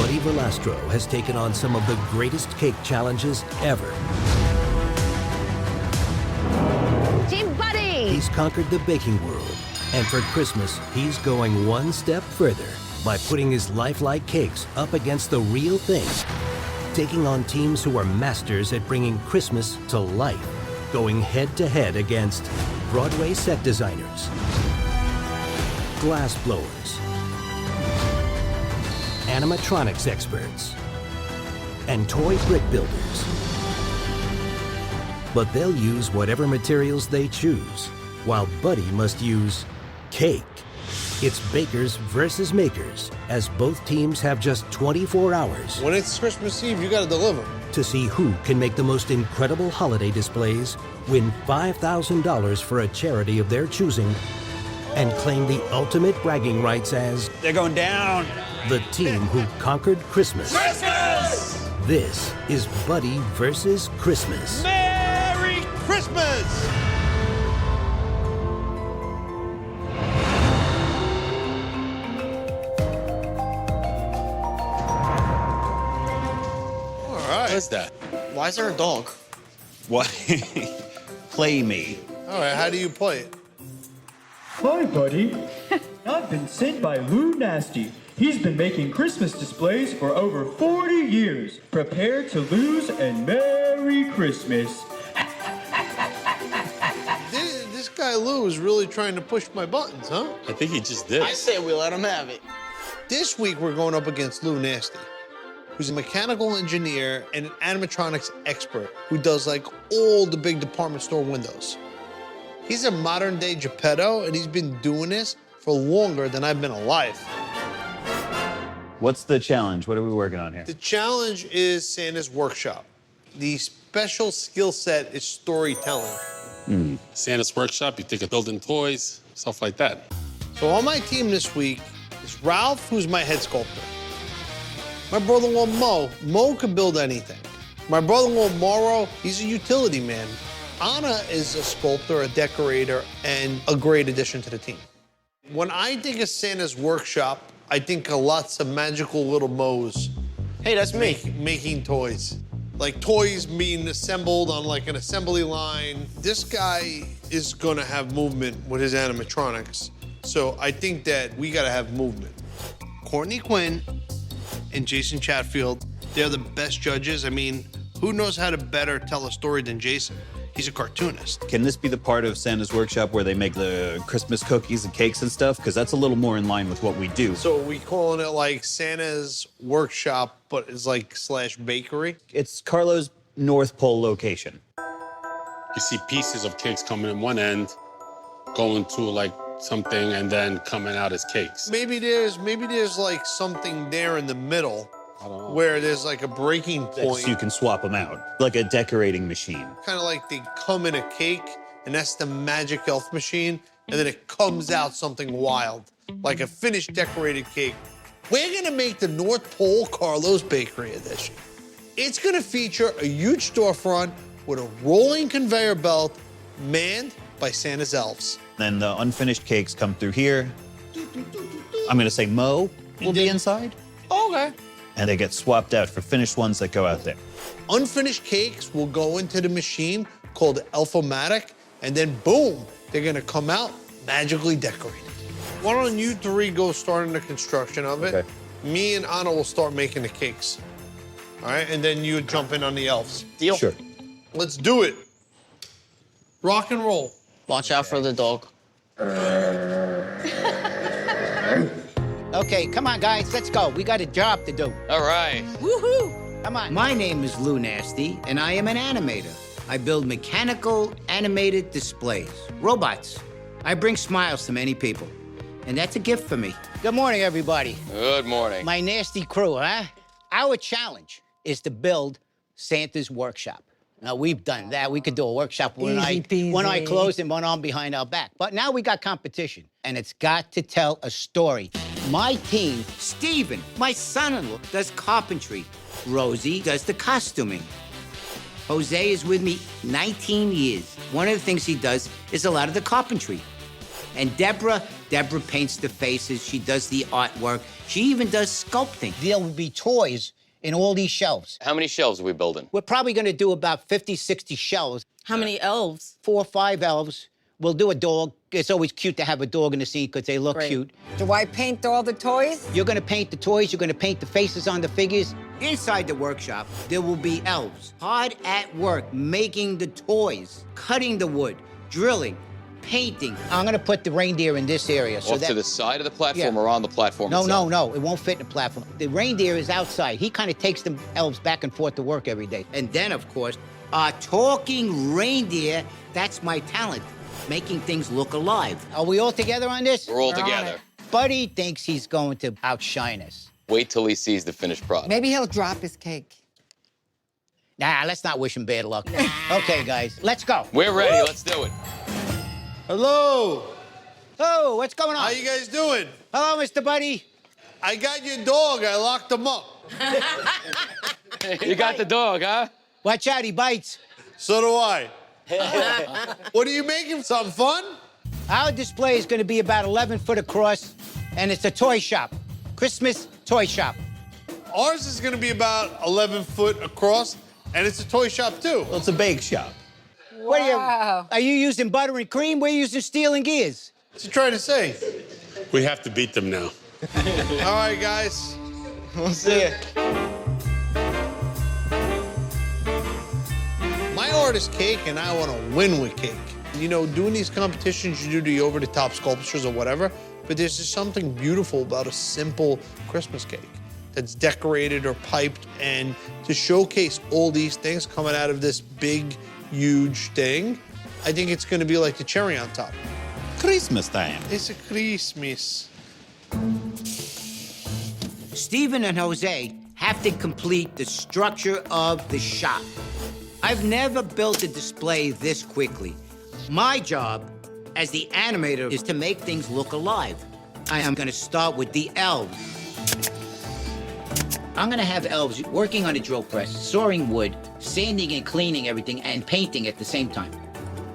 Buddy Velastro has taken on some of the greatest cake challenges ever. Team Buddy! He's conquered the baking world, and for Christmas, he's going one step further by putting his lifelike cakes up against the real thing, taking on teams who are masters at bringing Christmas to life, going head-to-head against Broadway set designers, glass blowers, animatronics experts, and toy brick builders. But they'll use whatever materials they choose, while Buddy must use cake. It's bakers versus makers, as both teams have just 24 hours When it's Christmas Eve, you gotta deliver. to see who can make the most incredible holiday displays, win $5,000 for a charity of their choosing, and claim the ultimate bragging rights as They're going down. the team who conquered Christmas. Christmas! This is Buddy versus Christmas. Merry Christmas! All right. What's that? Why is there a dog? What? Play me. All right, how do you play it? Hi, buddy. I've been sent by Lou Nasty. He's been making Christmas displays for over 40 years. Prepare to lose and Merry Christmas. This guy Lou is really trying to push my buttons, huh? I think he just did. I say we let him have it. This week, we're going up against Lou Nasty, who's a mechanical engineer and an animatronics expert who does, like, all the big department store windows. He's a modern-day Geppetto, and he's been doing this for longer than I've been alive. What's the challenge? What are we working on here? The challenge is Santa's workshop. The special skill set is storytelling. Santa's workshop, you think of building toys, stuff like that. So on my team this week is Ralph, who's my head sculptor. My brother-in-law, Mo. Mo can build anything. My brother-in-law, Mauro, he's a utility man. Anna is a sculptor, a decorator, and a great addition to the team. When I think of Santa's workshop, I think of lots of magical little Mo's Hey, that's me. making toys. Like toys being assembled on like an assembly line. This guy is gonna have movement with his animatronics. So I think that we gotta have movement. Courtney Quinn and Jason Chatfield, they're the best judges. I mean, who knows how to better tell a story than Jason? He's a cartoonist. Can this be the part of Santa's workshop where they make the Christmas cookies and cakes and stuff? Because that's a little more in line with what we do. So are we calling it like Santa's workshop, but it's like / bakery? It's Carlo's North Pole location. You see pieces of cakes coming in one end, going to like something, and then coming out as cakes. Maybe there's like something there in the middle I don't know. where there's like a breaking point. So you can swap them out, like a decorating machine. Kind of like they come in a cake, and that's the magic elf machine, and then it comes out something wild, like a finished decorated cake. We're gonna make the North Pole Carlos Bakery edition. It's gonna feature a huge storefront with a rolling conveyor belt manned by Santa's elves. Then the unfinished cakes come through here. I'm gonna say Mo will be inside, Okay. and they get swapped out for finished ones that go out there. Unfinished cakes will go into the machine called Elfomatic, and then boom, they're gonna come out magically decorated. Why don't you three go start in the construction of it? Okay. Me and Anna will start making the cakes. All right, and then you jump in on the elves. Deal. Sure. Let's do it. Rock and roll. Watch out for the dog. Okay, come on, guys, let's go. We got a job to do. All right. Woohoo! Come on. My name is Lou Nasty, and I am an animator. I build mechanical animated displays, robots. I bring smiles to many people, and that's a gift for me. Good morning, everybody. Good morning. My nasty crew, huh? Our challenge is to build Santa's workshop. Now, we've done that. We could do a workshop with one eye closed and one arm behind our back. But now we got competition, and it's got to tell a story. My team, Steven, my son-in-law, does carpentry. Rosie does the costuming. Jose is with me 19 years. One of the things he does is a lot of the carpentry. And Deborah Deborah paints the faces. She does the artwork. She even does sculpting. There will be toys in all these shelves. How many shelves are we building? We're probably going to do about 50, 60 shelves. How many elves? 4 or 5 elves. We'll do a dog. It's always cute to have a dog in the scene because they look Great. cute. Do I paint all the toys? You're going to paint the toys. You're going to paint the faces on the figures. Inside the workshop, there will be elves hard at work making the toys, cutting the wood, drilling, painting. I'm going to put the reindeer in this area. Off to the side of the platform Yeah. or on the platform No, itself? no, it won't fit in the platform. The reindeer is outside. He kind of takes the elves back and forth to work every day. And then, of course, a talking reindeer, that's my talent, making things look alive. Are we all together on this? We're all We're on together. it. Buddy thinks he's going to outshine us. Wait till he sees the finished product. Maybe he'll drop his cake. Nah, let's not wish him bad luck. Okay, guys, let's go. We're ready. Let's do it. Hello. Oh, what's going on? How you guys doing? Hello, Mr. Buddy. I got your dog. I locked him up. You got the dog, huh? Watch out, he bites. So do I. What are you making? Something fun? Our display is going to be about 11 foot across, and it's a toy shop. Christmas toy shop. Ours is going to be about 11 foot across, and it's a toy shop too. Well, it's a bake shop. What are you using butter and cream? We're using steel and gears. What's he trying to say? We have to beat them now. All right, guys. We'll see it. My art is cake, and I want to win with cake. You know, doing these competitions, you do the over-the-top sculptures or whatever, but there's just something beautiful about a simple Christmas cake that's decorated or piped, and to showcase all these things coming out of this big, huge thing, I think it's going to be like the cherry on top. Christmas time. It's a Christmas. Stephen and Jose have to complete the structure of the shop. I've never built a display this quickly. My job as the animator is to make things look alive. I am gonna start with the elves. I'm gonna have elves working on a drill press, sawing wood, sanding and cleaning everything, and painting at the same time.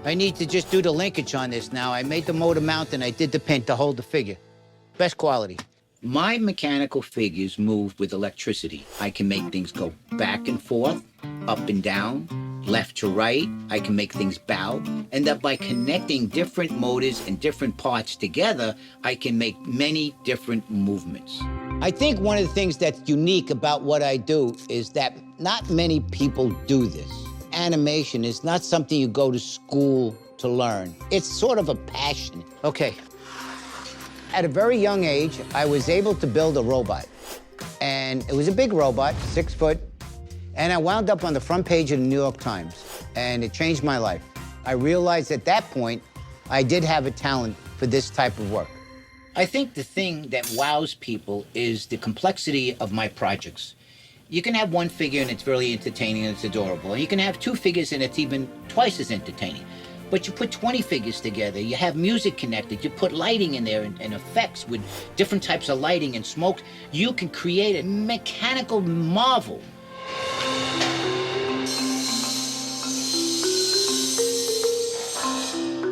I need to just do the linkage on this now. I made the motor mount and I did the pin to hold the figure. Best quality. My mechanical figures move with electricity. I can make things go back and forth, up and down, left to right. I can make things bow. And that by connecting different motors and different parts together, I can make many different movements. I think one of the things that's unique about what I do is that not many people do this. Animation is not something you go to school to learn. It's sort of a passion. Okay. At a very young age, I was able to build a robot. And it was a big robot, 6 foot. And I wound up on the front page of the New York Times. And it changed my life. I realized at that point, I did have a talent for this type of work. I think the thing that wows people is the complexity of my projects. You can have one figure and it's really entertaining and it's adorable. And you can have 2 figures and it's even twice as entertaining. But you put 20 figures together, you have music connected, you put lighting in there and effects with different types of lighting and smoke. You can create a mechanical marvel.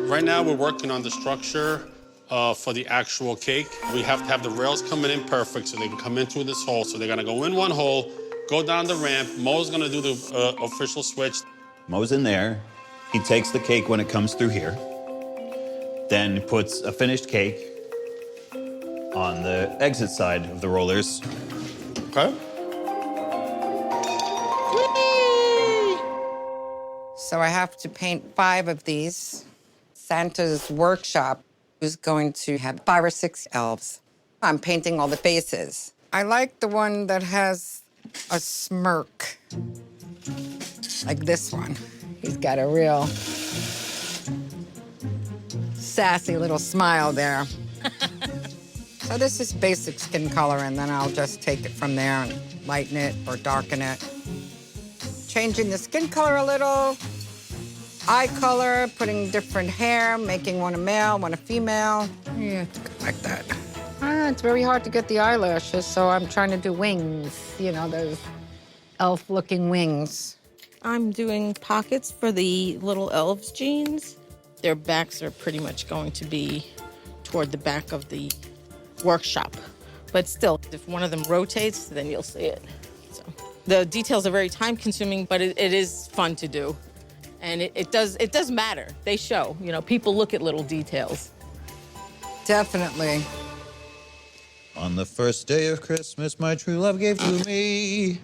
Right now, we're working on the structure for the actual cake. We have to have the rails coming in perfect so they can come in through this hole. So they're gonna go in one hole, go down the ramp. Mo's gonna do the official switch. Mo's in there. He takes the cake when it comes through here, then puts a finished cake on the exit side of the rollers. Okay. So I have to paint 5 of these. Santa's workshop is going to have 5 or 6 elves. I'm painting all the faces. I like the one that has a smirk, like this one. He's got a real sassy little smile there. So this is basic skin color, and then I'll just take it from there and lighten it or darken it. Changing the skin color a little, eye color, putting different hair, making one a male, one a female. Yeah, like that. It's very hard to get the eyelashes, so I'm trying to do wings, you know, those elf-looking wings. I'm doing pockets for the little elves jeans. Their backs are pretty much going to be toward the back of the workshop. But still, if one of them rotates, then you'll see it. So the details are very time consuming, but it is fun to do. And it does matter. They show, people look at little details. Definitely. On the first day of Christmas, my true love gave to me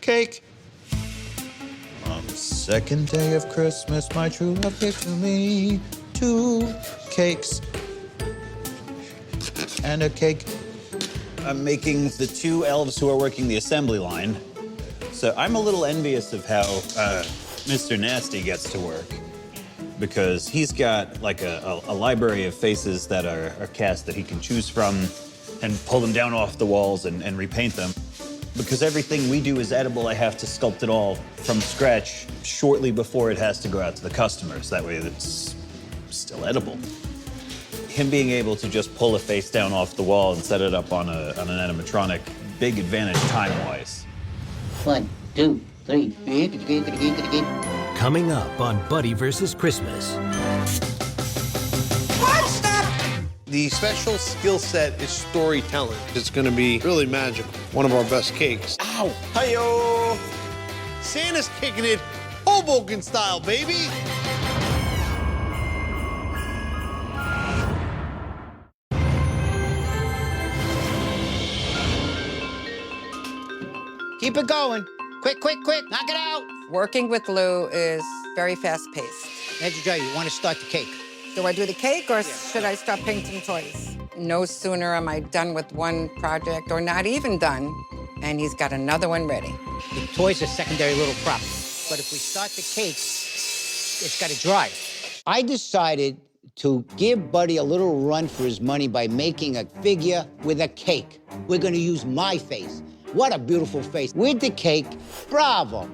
cake. On the second day of Christmas, my true love gave to me 2 cakes and a cake. I'm making the 2 elves who are working the assembly line. So I'm a little envious of how Mr. Nasty gets to work, because he's got like a library of faces that are cast that he can choose from and pull them down off the walls and repaint them. Because everything we do is edible, I have to sculpt it all from scratch shortly before it has to go out to the customers. That way it's still edible. Him being able to just pull a face down off the wall and set it up on an animatronic, big advantage time-wise. 1, 2, 3. Coming up on Buddy vs. Christmas. The special skill set is storytelling. It's going to be really magical. One of our best cakes. Ow! Hi-yo! Santa's kicking it Hoboken style, baby! Keep it going. Quick, quick, quick. Knock it out. Working with Lou is very fast-paced. Major Joe, you want to start the cake? Do I do the cake or should I start painting toys? No sooner am I done with one project or not even done, and he's got another one ready. The toys are secondary little props. But if we start the cake, it's got to dry. I decided to give Buddy a little run for his money by making a figure with a cake. We're going to use my face. What a beautiful face. With the cake, bravo.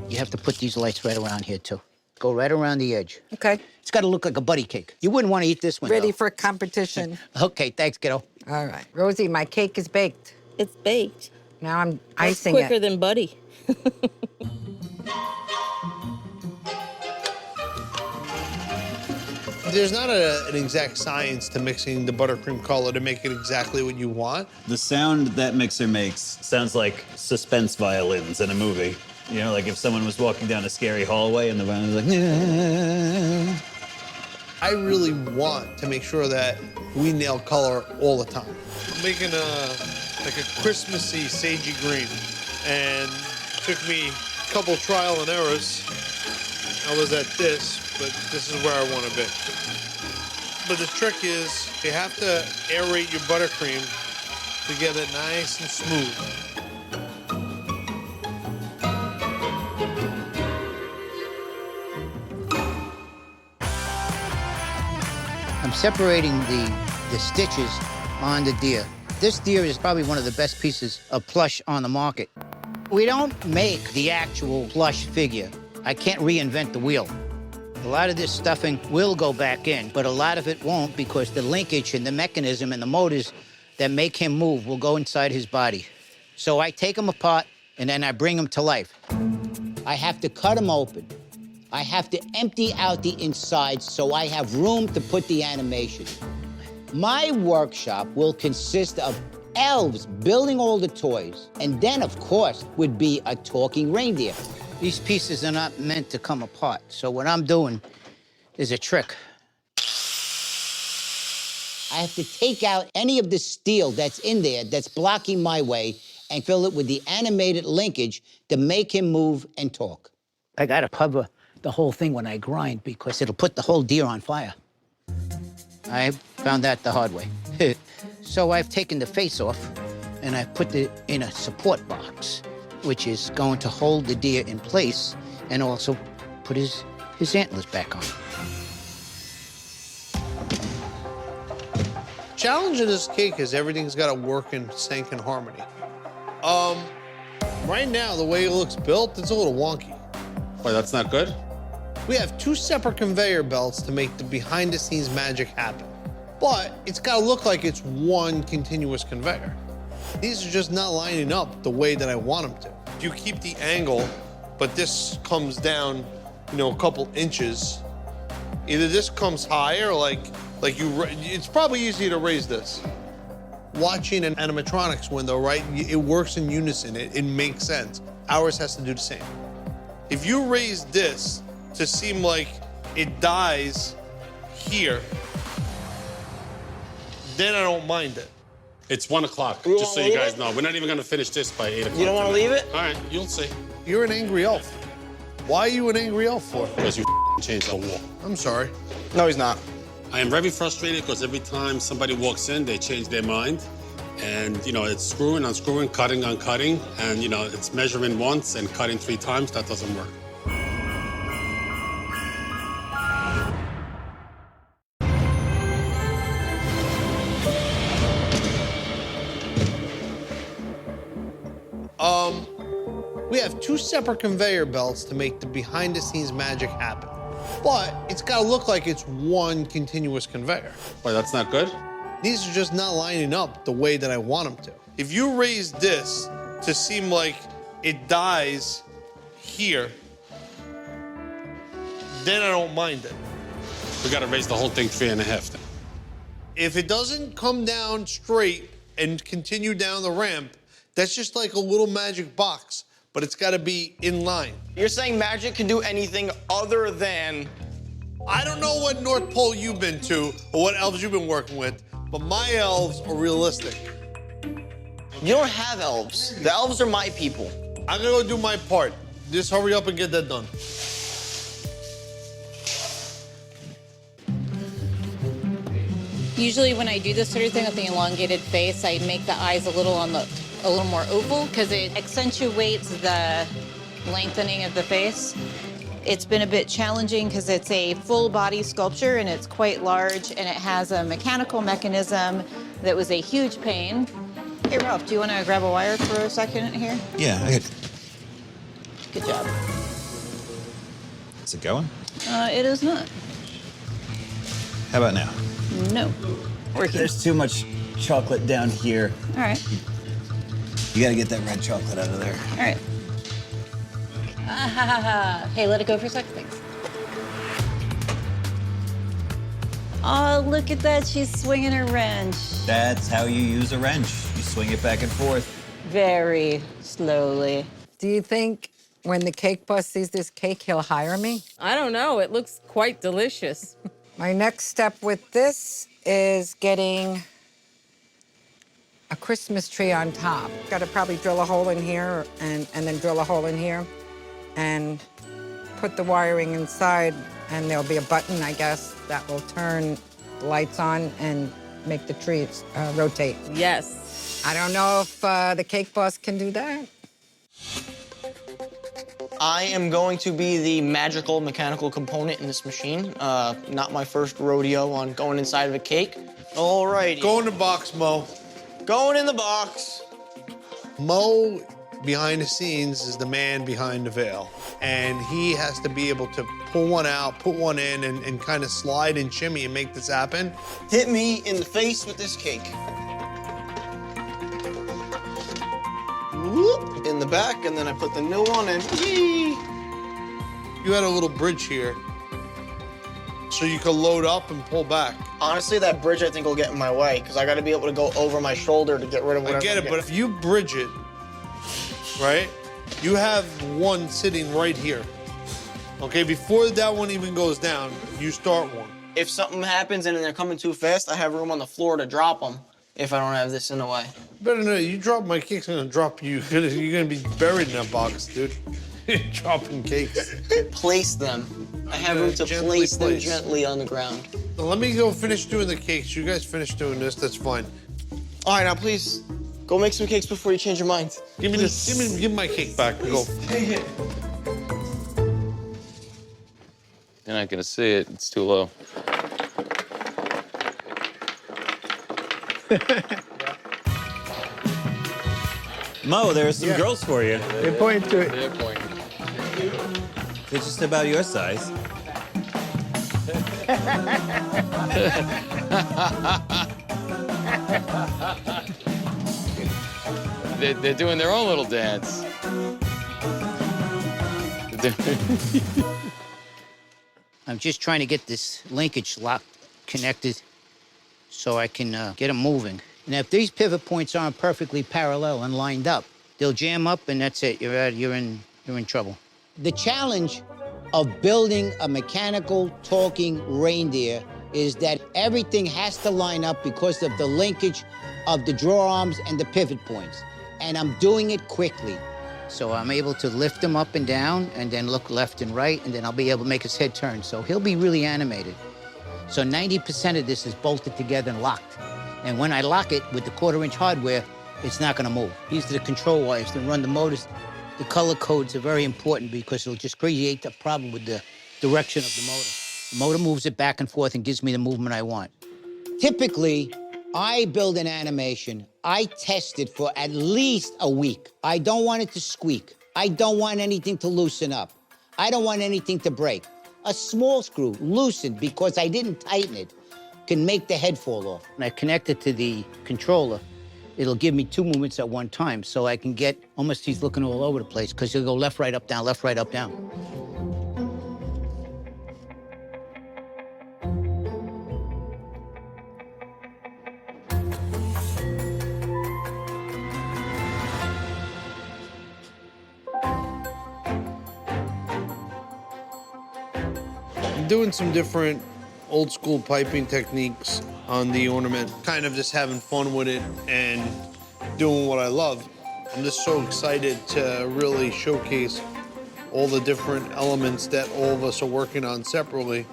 You have to put these lights right around here, too. Go right around the edge. Okay. It's got to look like a Buddy cake. You wouldn't want to eat this one, Ready though. for competition. Okay, thanks, kiddo. All right. Rosie, my cake is baked. It's baked. Now I'm That's icing quicker it. than Buddy. There's not an exact science to mixing the buttercream color to make it exactly what you want. The sound that mixer makes sounds like suspense violins in a movie. You know, like if someone was walking down a scary hallway and the violin was like, nah. I really want to make sure that we nail color all the time. I'm making like a Christmassy sagey green, and took me a couple trial and errors. I was at this, but this is where I want to be. But the trick is you have to aerate your buttercream to get it nice and smooth. I'm separating the stitches on the deer. This deer is probably one of the best pieces of plush on the market. We don't make the actual plush figure. I can't reinvent the wheel. A lot of this stuffing will go back in, but a lot of it won't because the linkage and the mechanism and the motors that make him move will go inside his body. So I take him apart and then I bring him to life. I have to cut him open. I have to empty out the inside so I have room to put the animation. My workshop will consist of elves building all the toys, and then, of course, would be a talking reindeer. These pieces are not meant to come apart, so what I'm doing is a trick. I have to take out any of the steel that's in there that's blocking my way and fill it with the animated linkage to make him move and talk. I gotta cover the whole thing when I grind because it'll put the whole deer on fire. I found that the hard way. So I've taken the face off and I've put it in a support box, which is going to hold the deer in place and also put his antlers back on. Challenge in this cake is everything's got to work in sync and harmony. Right now, the way it looks built, it's a little wonky. Why, that's not good? We have 2 separate conveyor belts to make the behind-the-scenes magic happen. But it's got to look like it's one continuous conveyor. These are just not lining up the way that I want them to. If you keep the angle, but this comes down, a couple inches, either this comes higher, like Like it's probably easier to raise this. Watching an animatronics window, right? It works in unison. It makes sense. Ours has to do the same. If you raise this to seem like it dies here, then I don't mind it. It's 1 o'clock, just so you guys know. We're not even gonna finish this by 8 o'clock. You don't want to leave it? All right, you'll see. You're an angry elf. Why are you an angry elf for? Because you changed the wall. I'm sorry. No, he's not. I am very frustrated because every time somebody walks in, they change their mind. And, you know, it's screwing, unscrewing, cutting, uncutting. And, you know, it's measuring once and cutting 3 times. That doesn't work. We have 2 separate conveyor belts to make the behind-the-scenes magic happen. But it's gotta look like it's one continuous conveyor. Why, that's not good? These are just not lining up the way that I want them to. If you raise this to seem like it dies here, then I don't mind it. We gotta raise the whole thing 3.5 then. If it doesn't come down straight and continue down the ramp, that's just like a little magic box, but it's gotta be in line. You're saying magic can do anything other than... I don't know what North Pole you've been to or what elves you've been working with, but my elves are realistic. You don't have elves. The elves are my people. I'm gonna go do my part. Just hurry up and get that done. Usually when I do this sort of thing with the elongated face, I make the eyes a little more oval because it accentuates the lengthening of the face. It's been a bit challenging because it's a full body sculpture and it's quite large and it has a mechanical mechanism that was a huge pain. Hey Ralph, do you want to grab a wire for a second here? Yeah, I got. Good job. Is it going? It is not. How about now? No. Working. There's too much chocolate down here. All right. You gotta get that red chocolate out of there. All right. Hey, let it go for a second, thanks. Oh, look at that. She's swinging her wrench. That's how you use a wrench. You swing it back and forth. Very slowly. Do you think when the cake boss sees this cake, he'll hire me? I don't know. It looks quite delicious. My next step with this is getting a Christmas tree on top. Got to probably drill a hole in here and then drill a hole in here and put the wiring inside, and there'll be a button, I guess, that will turn the lights on and make the trees rotate. Yes. I don't know if the cake boss can do that. I am going to be the magical mechanical component in this machine. Not my first rodeo on going inside of a cake. All righty. Go in the box, Mo. Going in the box. Mo, behind the scenes, is the man behind the veil. And he has to be able to pull one out, put one in, and kind of slide and shimmy and make this happen. Hit me in the face with this cake. Whoop, in the back, and then I put the new one in. Yee. You had a little bridge here, so you could load up and pull back. Honestly, that bridge I think will get in my way, because I got to be able to go over my shoulder to get rid of whatever. I get it, but if you bridge it, right, you have one sitting right here. Okay, before that one even goes down, you start one. If something happens and they're coming too fast, I have room on the floor to drop them if I don't have this in the way. Better know, you drop my cakes, I'm gonna drop you. You're gonna be buried in that box, dude. Dropping cakes. Place them. I have room to place them gently on the ground. Now, let me go finish doing the cakes. You guys finish doing this, that's fine. All right, now please, go make some cakes before you change your mind. Give me this, give me my cake back. Go. You're not gonna see it, it's too low. Mo, there are some girls for you. They point to it. They're pointing. They're just about your size. They're doing their own little dance. I'm just trying to get this linkage lock connected. so I can get them moving. And if these pivot points aren't perfectly parallel and lined up, they'll jam up, and that's it. You're in trouble. The challenge of building a mechanical talking reindeer is that everything has to line up because of the linkage of the draw arms and the pivot points. And I'm doing it quickly. So I'm able to lift him up and down and then look left and right, and then I'll be able to make his head turn. So he'll be really animated. So 90% of this is bolted together and locked. And when I lock it with the 1/4-inch hardware, it's not gonna move. These are the control wires that run the motors. The color codes are very important because it'll just create a problem with the direction of the motor. The motor moves it back and forth and gives me the movement I want. Typically, I build an animation, I test it for at least a week. I don't want it to squeak. I don't want anything to loosen up. I don't want anything to break. A small screw, loosened because I didn't tighten it, can make the head fall off. When I connect it to the controller, it'll give me 2 movements at one time, so I can get, almost he's looking all over the place, because he'll go left, right, up, down, left, right, up, down. I'm doing some different old school piping techniques on the ornament, kind of just having fun with it and doing what I love. I'm just so excited to really showcase all the different elements that all of us are working on separately.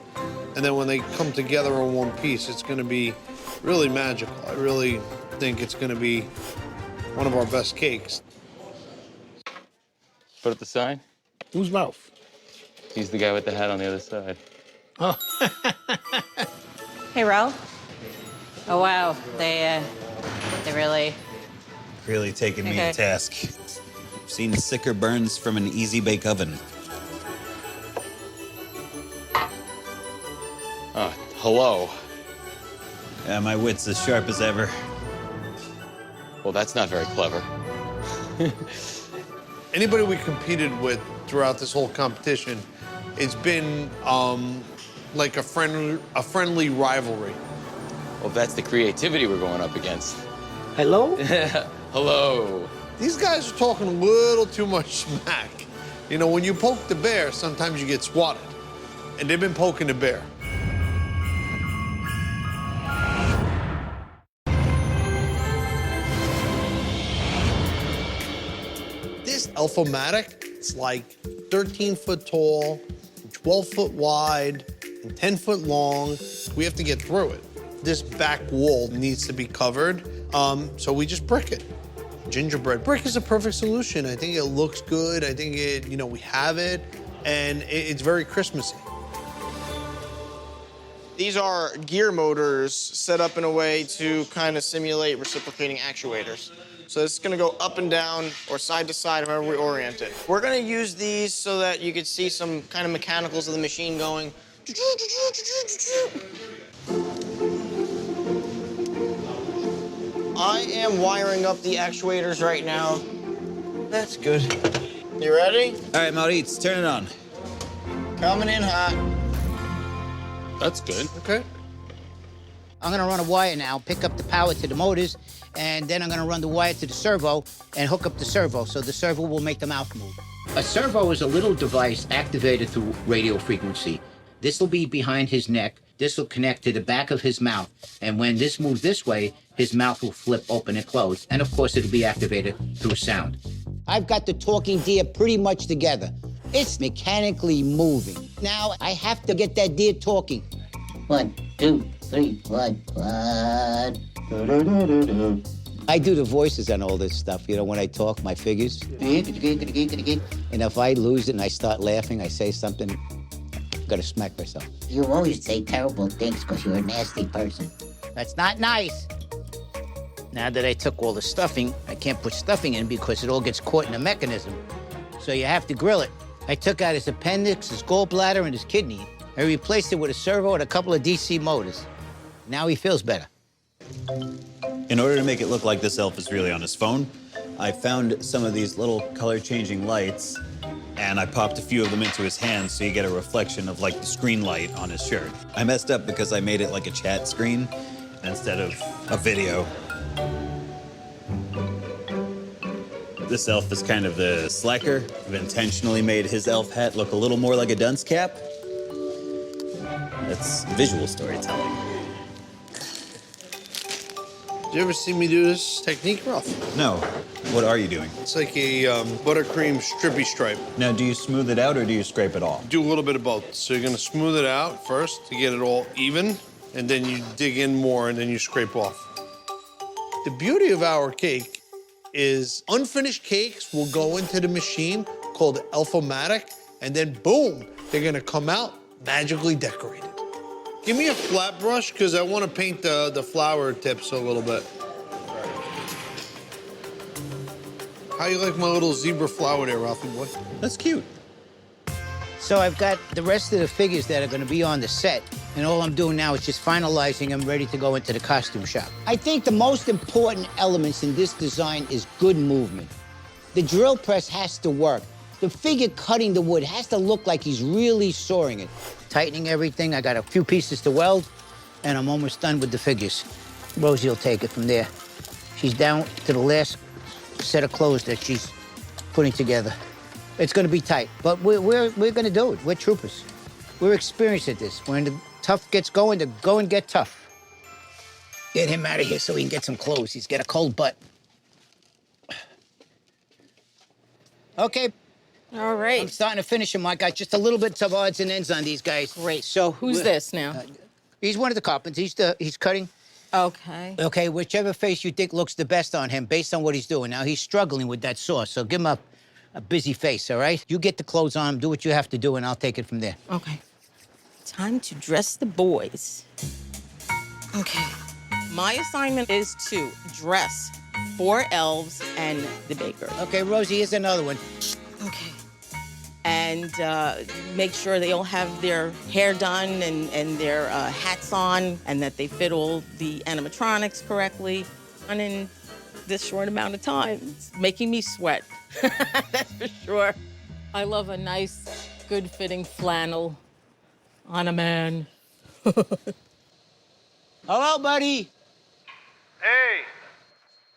And then when they come together in one piece, it's gonna be really magical. I really think it's gonna be one of our best cakes. Put up the sign. Whose mouth? He's the guy with the hat on the other side. Oh. Hey, Ralph. Oh, wow. They really... Really taking me to task. I've seen sicker burns from an easy bake oven. Hello. Yeah, my wit's as sharp as ever. Well, that's not very clever. Anybody we competed with throughout this whole competition, it's been like a friendly rivalry. Well, that's the creativity we're going up against. Hello? Hello. These guys are talking a little too much smack. You know, when you poke the bear, sometimes you get swatted. And they've been poking the bear. This Elf-O-Matic, it's like 13 foot tall, 12 foot wide, and 10 foot long. We have to get through it. This back wall needs to be covered, so we just brick it. Gingerbread brick is a perfect solution. I think it looks good. I think we have it, and it's very Christmassy. These are gear motors set up in a way to kind of simulate reciprocating actuators. So it's gonna go up and down or side to side, however we orient it. We're gonna use these so that you could see some kind of mechanicals of the machine going. I am wiring up the actuators right now. That's good. You ready? All right, Maurice, turn it on. Coming in hot. That's good. Okay. I'm gonna run a wire now, pick up the power to the motors, and then I'm gonna run the wire to the servo and hook up the servo, so the servo will make the mouth move. A servo is a little device activated through radio frequency. This will be behind his neck. This will connect to the back of his mouth. And when this moves this way, his mouth will flip open and close. And of course, it'll be activated through sound. I've got the talking deer pretty much together. It's mechanically moving. Now, I have to get that deer talking. 1, 2, 3, blood. I do the voices on all this stuff, when I talk, my figures. And if I lose it and I start laughing, I say something, I'm gonna smack myself. You always say terrible things because you're a nasty person. That's not nice. Now that I took all the stuffing, I can't put stuffing in because it all gets caught in the mechanism. So you have to grill it. I took out his appendix, his gallbladder, and his kidney. I replaced it with a servo and a couple of DC motors. Now he feels better. In order to make it look like this elf is really on his phone, I found some of these little color-changing lights, and I popped a few of them into his hands so you get a reflection of, like, the screen light on his shirt. I messed up because I made it like a chat screen, instead of a video. This elf is kind of the slacker. I've intentionally made his elf hat look a little more like a dunce cap. That's visual storytelling. Did you ever see me do this technique, Ralph? No. What are you doing? It's like a buttercream strippy stripe. Now, do you smooth it out or do you scrape it off? Do a little bit of both. So you're gonna smooth it out first to get it all even, and then you dig in more and then you scrape off. The beauty of our cake is unfinished cakes will go into the machine called Elfomatic, and then boom, they're gonna come out magically decorated. Give me a flat brush, because I want to paint the flower tips a little bit. How you like my little zebra flower there, Ralphie boy? That's cute. So I've got the rest of the figures that are going to be on the set, and all I'm doing now is just finalizing them, ready to go into the costume shop. I think the most important elements in this design is good movement. The drill press has to work. The figure cutting the wood has to look like he's really sawing it. Tightening everything, I got a few pieces to weld, and I'm almost done with the figures. Rosie will take it from there. She's down to the last set of clothes that she's putting together. It's gonna be tight, but we're gonna do it. We're troopers. We're experienced at this. When the tough gets going, the going get tough. Get him out of here so he can get some clothes. He's got a cold butt. Okay. All right. I'm starting to finish him. I got just a little bit of odds and ends on these guys. Great. So Who's this now? He's one of the carpenters. He's cutting. Okay. Okay, whichever face you think looks the best on him based on what he's doing. Now, he's struggling with that saw, so give him a busy face, all right? You get the clothes on him, do what you have to do, and I'll take it from there. Okay. Time to dress the boys. Okay. My assignment is to dress 4 elves and the baker. Okay, Rosie, here's another one. Okay. And make sure they all have their hair done and their hats on, and that they fit all the animatronics correctly. And in this short amount of time, it's making me sweat. That's for sure. I love a nice, good-fitting flannel on a man. Hello, buddy. Hey.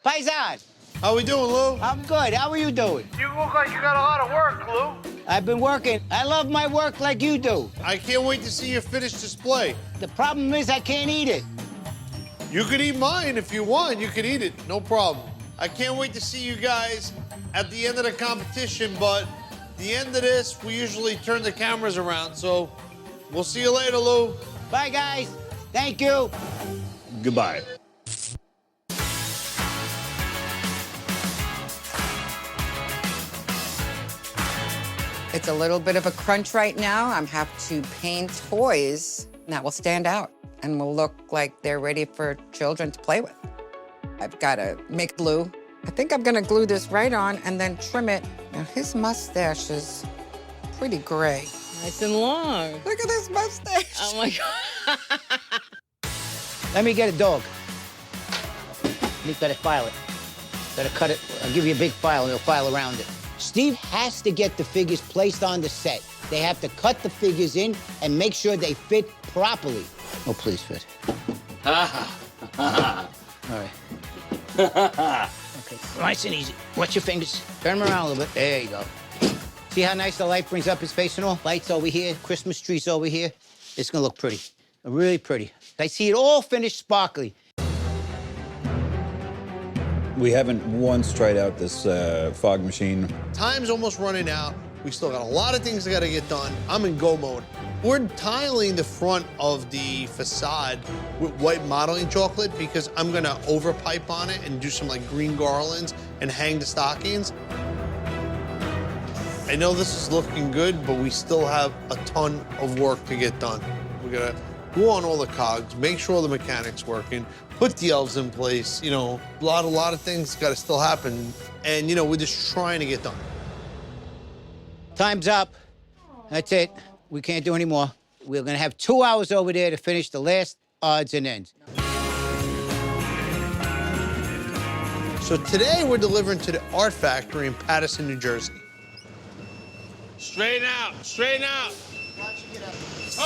Paisan. How we doing, Lou? I'm good. How are you doing? You look like you got a lot of work, Lou. I've been working. I love my work like you do. I can't wait to see your finished display. The problem is I can't eat it. You could eat mine if you want. You could eat it, no problem. I can't wait to see you guys at the end of the competition, but the end of this, we usually turn the cameras around, so we'll see you later, Lou. Bye, guys. Thank you. Goodbye. It's a little bit of a crunch right now. I have to paint toys that will stand out and will look like they're ready for children to play with. I've got to make glue. I think I'm gonna glue this right on and then trim it. Now his mustache is pretty gray. Nice and long. Look at this mustache. Oh my God. Let me get a dog. You gotta file it. Gotta cut it. I'll give you a big file and you'll file around it. Steve has to get the figures placed on the set. They have to cut the figures in and make sure they fit properly. Oh, please fit. All right. Okay, nice and easy. Watch your fingers. Turn them around a little bit. There you go. See how nice the light brings up his face and all? Lights over here, Christmas trees over here. It's gonna look pretty, really pretty. I see it all finished sparkly. We haven't once tried out this fog machine. Time's almost running out. We still got a lot of things that gotta get done. I'm in go mode. We're tiling the front of the facade with white modeling chocolate because I'm gonna overpipe on it and do some like green garlands and hang the stockings. I know this is looking good, but we still have a ton of work to get done. We gotta go on all the cogs, make sure all the mechanics working, put the elves in place, you know, a lot of things gotta still happen. And you know, we're just trying to get done. Time's up. That's it. We can't do any more. We're gonna have 2 hours over there to finish the last odds and ends. So today we're delivering to the Art Factory in Paterson, New Jersey. Straighten out, straighten out.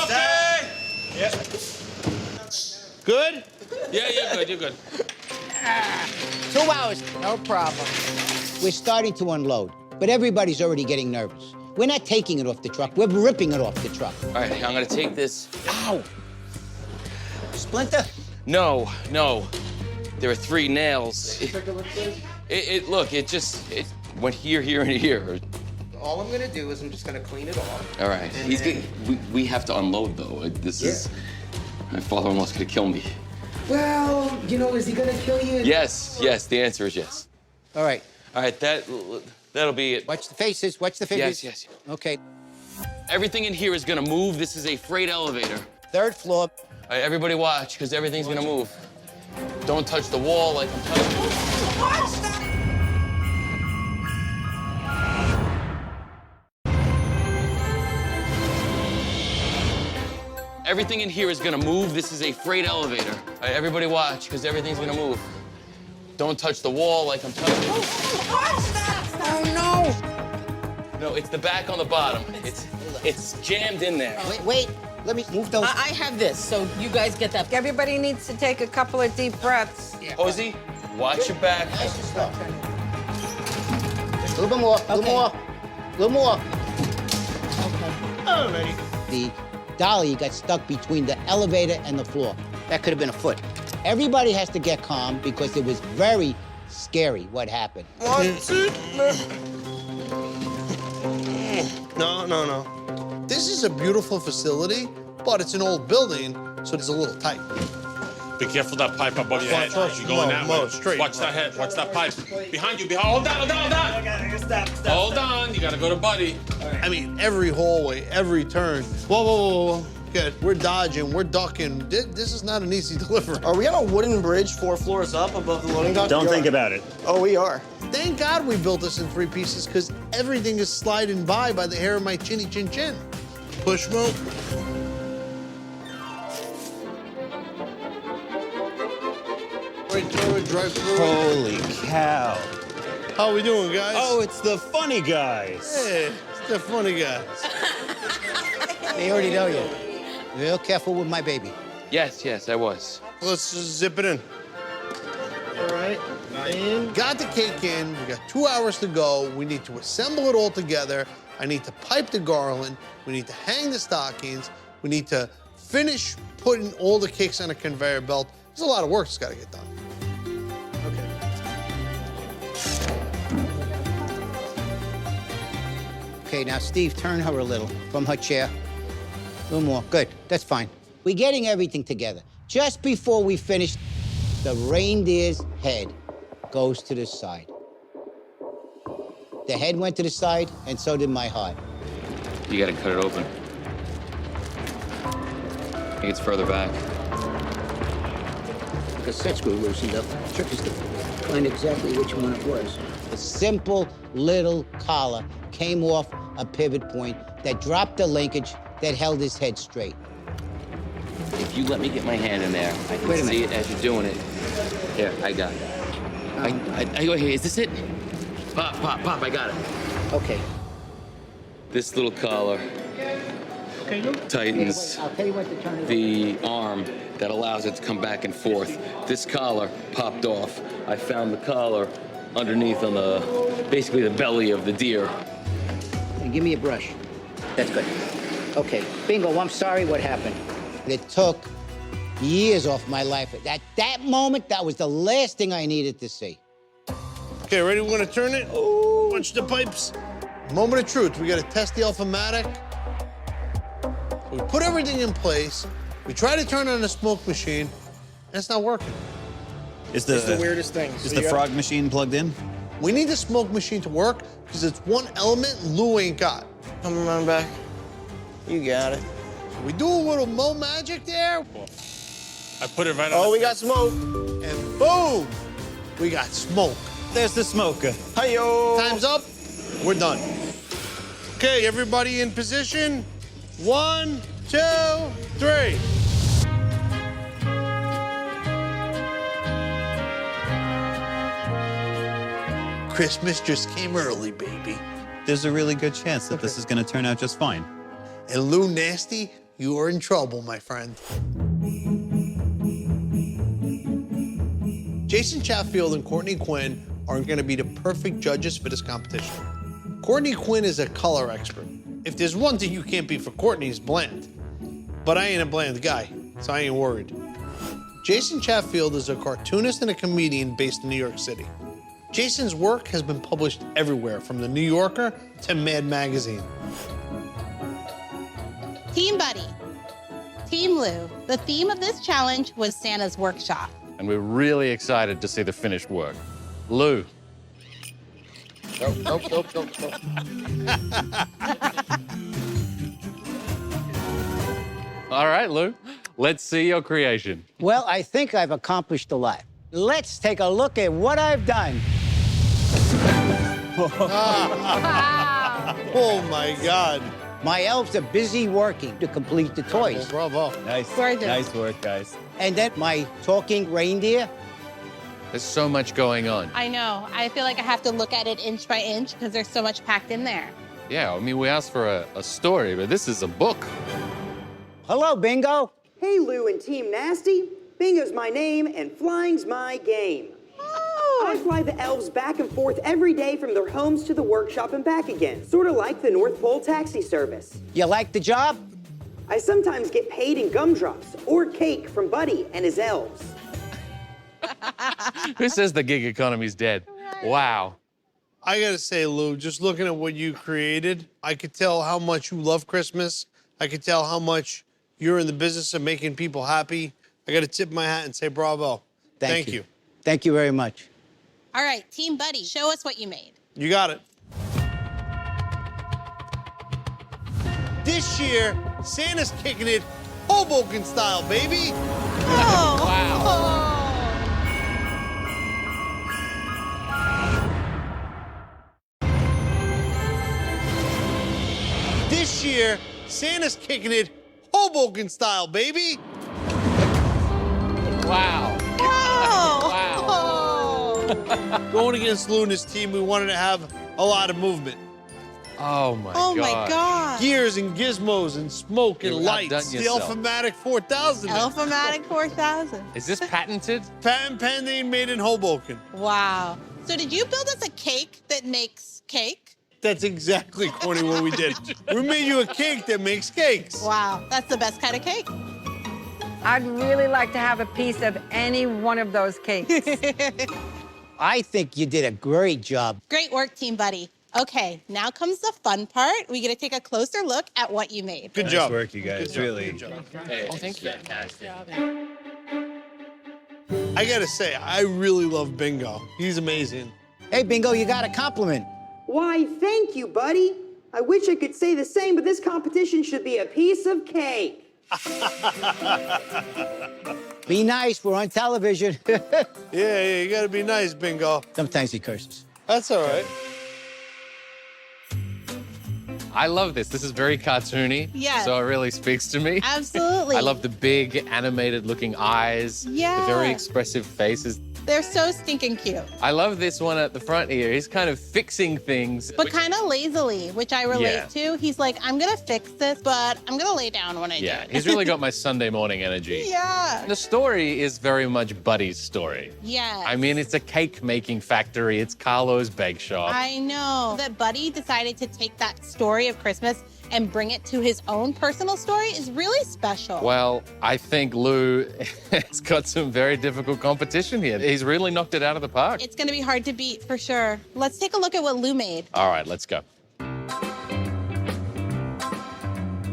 Okay. Good? Yeah, you're good, you're good. 2 hours. No problem. We're starting to unload, but everybody's already getting nervous. We're not taking it off the truck. We're ripping it off the truck. All right, I'm gonna take this. Ow! Splinter? No. There are 3 nails. Look, it went here, and here. All I'm gonna do is I'm just gonna clean it off. All right. We have to unload though. This is my father-in-law's gonna kill me. Well, you know, is he gonna kill you? Yes. The answer is yes. All right. All right. That'll be it. Watch the faces. Watch the figures. Yes. Okay. Everything in here is gonna move. This is a freight elevator. 3rd floor. All right, everybody watch, because everything's gonna move. Don't touch the wall like I'm touching. Everything in here is gonna move. This is a freight elevator. All right, everybody watch, because everything's gonna move. Don't touch the wall like I'm touching. Oh, no. No, it's the back on the bottom. It's jammed in there. Wait. Let me move those. I have this, so you guys get that. Everybody needs to take a couple of deep breaths. Posey, watch your back. A little bit more. A little more. Okay. Alrighty. The dolly got stuck between the elevator and the floor. That could have been a foot. Everybody has to get calm because it was very scary what happened. No. This is a beautiful facility, but it's an old building, so it's a little tight. Be careful that pipe above your head. You're going that way. Straight. Watch that head. Watch that pipe. Behind you. Hold on. Hold on. You gotta go to Buddy. I mean, every hallway, every turn. Whoa. Good. We're dodging, we're ducking. This is not an easy delivery. Are we on a wooden bridge 4 floors up above the loading dock? Don't think about it. Oh, we are. Thank God we built this in 3 pieces, because everything is sliding by the hair of my chinny chin chin. Push move. Right through it, drive through it. Holy cow. How we doing, guys? Oh, it's the funny guys. Hey, it's the funny guys. They already know you. Real careful with my baby. Yes, I was. Let's just zip it in. All right. Got the cake in. We got 2 hours to go. We need to assemble it all together. I need to pipe the garland. We need to hang the stockings. We need to finish putting all the cakes on a conveyor belt. There's a lot of work that's got to get done. Okay, now, Steve, turn her a little from her chair. A little more. Good. That's fine. We're getting everything together. Just before we finish, the reindeer's head goes to the side. The head went to the side, and so did my heart. You gotta cut it open. I think it's further back. The set screw loosened up. The trick is to find exactly which one it was. A simple little collar came off a pivot point that dropped the linkage that held his head straight. If you let me get my hand in there, I can Wait a see minute. it as you're doing it. Here, I got it. I go here. Is this it? Pop, I got it. Okay. This little collar tightens I'll tell you what to turn it the arm that allows it to come back and forth. This collar popped off. I found the collar underneath on basically the belly of the deer. And give me a brush. That's good. Okay, bingo, I'm sorry what happened. It took years off my life. At that moment, that was the last thing I needed to see. Okay, ready? We're gonna turn it. Oh, watch the pipes. Moment of truth. We gotta test the Alpha-Matic. We put everything in place. We try to turn on the smoke machine, and it's not working. Is It's the weirdest thing. Is So the you frog machine plugged in? We need the smoke machine to work because it's one element Lou ain't got. Come on back. You got it. We do a little Mo magic there, I put it right on. Oh, we got smoke. and boom, we got smoke. There's the smoker. Hi-yo. Time's up. We're done. Okay, everybody in position. 1, 2, 3. Christmas just came early, baby. There's a really good chance that this is going to turn out just fine. And Lou Nasty, you are in trouble, my friend. Jason Chatfield and Courtney Quinn are going to be the perfect judges for this competition. Courtney Quinn is a color expert. If there's one thing you can't be for Courtney, it's bland. But I ain't a bland guy, so I ain't worried. Jason Chatfield is a cartoonist and a comedian based in New York City. Jason's work has been published everywhere, from The New Yorker to Mad Magazine. Team Buddy, Team Lou, the theme of this challenge was Santa's workshop. And we're really excited to see the finished work. Lou. Nope. All right, Lou, let's see your creation. Well, I think I've accomplished a lot. Let's take a look at what I've done. Oh my God. My elves are busy working to complete the toys. Bravo. Nice. Gorgeous. Nice work, guys. And then my talking reindeer. There's so much going on. I know. I feel like I have to look at it inch by inch because there's so much packed in there. Yeah, I mean, we asked for a story, but this is a book. Hello, Bingo. Hey, Lou and Team Nasty. Bingo's my name and flying's my game. I fly the elves back and forth every day from their homes to the workshop and back again, sort of like the North Pole taxi service. You like the job? I sometimes get paid in gumdrops or cake from Buddy and his elves. Who says the gig economy's dead? Wow. I gotta say, Lou, just looking at what you created, I could tell how much you love Christmas. I could tell how much you're in the business of making people happy. I gotta tip my hat and say bravo. Thank you. Thank you very much. All right, Team Buddy, show us what you made. You got it. This year, Santa's kicking it Hoboken style, baby. Oh. Wow. This year, Santa's kicking it Hoboken style, baby. Wow. Going against Lou and his team, we wanted to have a lot of movement. Oh my Oh my God. Gears and gizmos and smoke and You lights. outdone The yourself. Elfamatic 4000. Elfamatic 4000. Is this patented? Patent pending, made in Hoboken. Wow. So did you build us a cake that makes cake? That's exactly, Courtney, what we did. We made you a cake that makes cakes. Wow, that's the best kind of cake. I'd really like to have a piece of any one of those cakes. I think you did a great job. Great work, Team Buddy. Okay, now comes the fun part. We get to take a closer look at what you made. Good job. Nice work, you guys. Good job. Really. Good job. Oh, thank you. I gotta say, I really love Bingo. He's amazing. Hey, Bingo, you got a compliment. Why, thank you, Buddy. I wish I could say the same, but this competition should be a piece of cake. Be nice, we're on television. Yeah, you gotta be nice, Bingo. Sometimes he curses. That's all right. I love this. This is very cartoony. Yes. So it really speaks to me. Absolutely. I love the big animated looking eyes. Yeah. The very expressive faces. They're so stinking cute. I love this one at the front here. He's kind of fixing things. But kind of lazily, which I relate Yeah. to. He's like, I'm gonna fix this, but I'm gonna lay down when I do Yeah, it. he's really got my Sunday morning energy. Yeah. The story is very much Buddy's story. Yes. I mean, it's a cake making factory. It's Carlo's bake shop. I know that Buddy decided to take that story of Christmas and bring it to his own personal story is really special. Well, I think Lou has got some very difficult competition here. He's really knocked it out of the park. It's gonna be hard to beat for sure. Let's take a look at what Lou made. All right, let's go.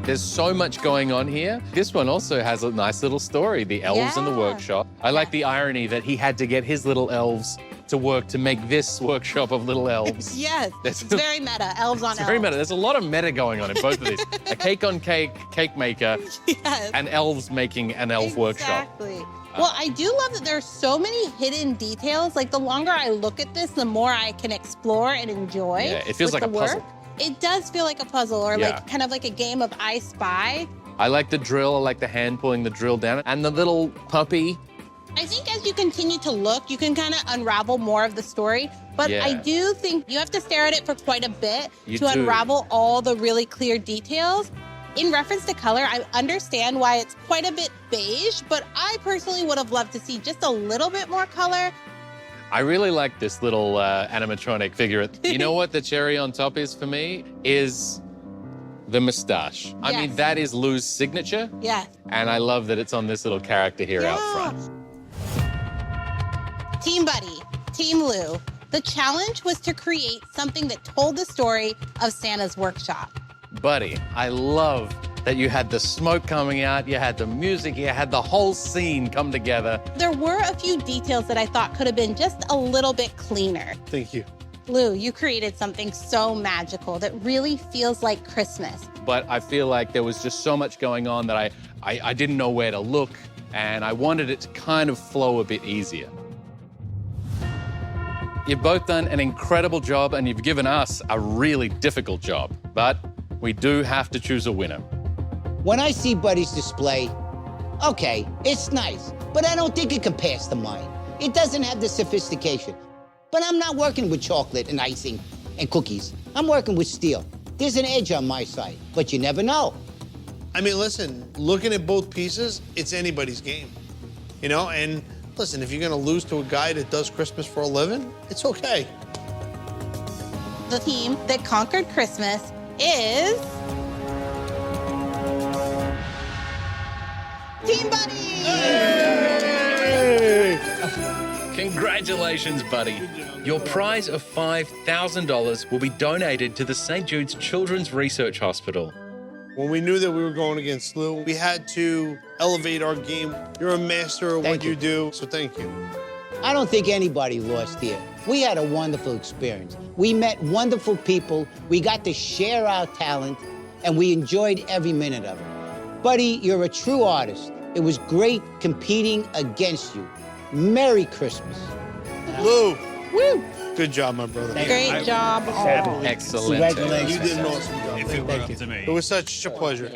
There's so much going on here. This one also has a nice little story, the elves in the Yeah. workshop. I like the irony that he had to get his little elves to work to make this workshop of little elves. Yes, That's- it's very meta. Elves on It's elves. very meta. There's a lot of meta going on in both of these. A cake on cake, cake maker, Yes. and elves making an elf workshop. Exactly. Well, I do love that there's so many hidden details. Like, the longer I look at this, the more I can explore and enjoy. Yeah, it feels with like the a puzzle. work. It does feel like a puzzle, or Yeah. like kind of like a game of I Spy. I like the drill. I like the hand pulling the drill down. And the little puppy. I think as you continue to look, you can kind of unravel more of the story. But Yeah. I do think you have to stare at it for quite a bit You to do. unravel all the really clear details. In reference to color, I understand why it's quite a bit beige, but I personally would have loved to see just a little bit more color. I really like this little animatronic figure. You know what the cherry on top is for me? Is the mustache. I mean, Yes. that is Lou's signature. Yes. And I love that it's on this little character here out front. Team Buddy, Team Lou. The challenge was to create something that told the story of Santa's workshop. Buddy, I love that you had the smoke coming out, you had the music, you had the whole scene come together. There were a few details that I thought could have been just a little bit cleaner. Thank you. Lou, you created something so magical that really feels like Christmas. But I feel like there was just so much going on that I didn't know where to look, and I wanted it to kind of flow a bit easier. You've both done an incredible job, and you've given us a really difficult job. But we do have to choose a winner. When I see Buddy's display, okay, it's nice, but I don't think it compares to mine. It doesn't have the sophistication. But I'm not working with chocolate and icing and cookies. I'm working with steel. There's an edge on my side, but you never know. I mean, listen, looking at both pieces, it's anybody's game. You know, and listen, if you're gonna lose to a guy that does Christmas for a living, it's okay. The team that conquered Christmas is Team Buddy! Congratulations, buddy. Your prize of $5,000 will be donated to the St. Jude's Children's Research Hospital. When we knew that we were going against Lou, we had to elevate our game. You're a master of what you do, so thank you. I don't think anybody lost here. We had a wonderful experience. We met wonderful people, we got to share our talent, and we enjoyed every minute of it. Buddy, you're a true artist. It was great competing against you. Merry Christmas. Lou, woo! Good job, my brother. Great job. Excellent. You did an awesome job. If it were up to me. It was such a pleasure.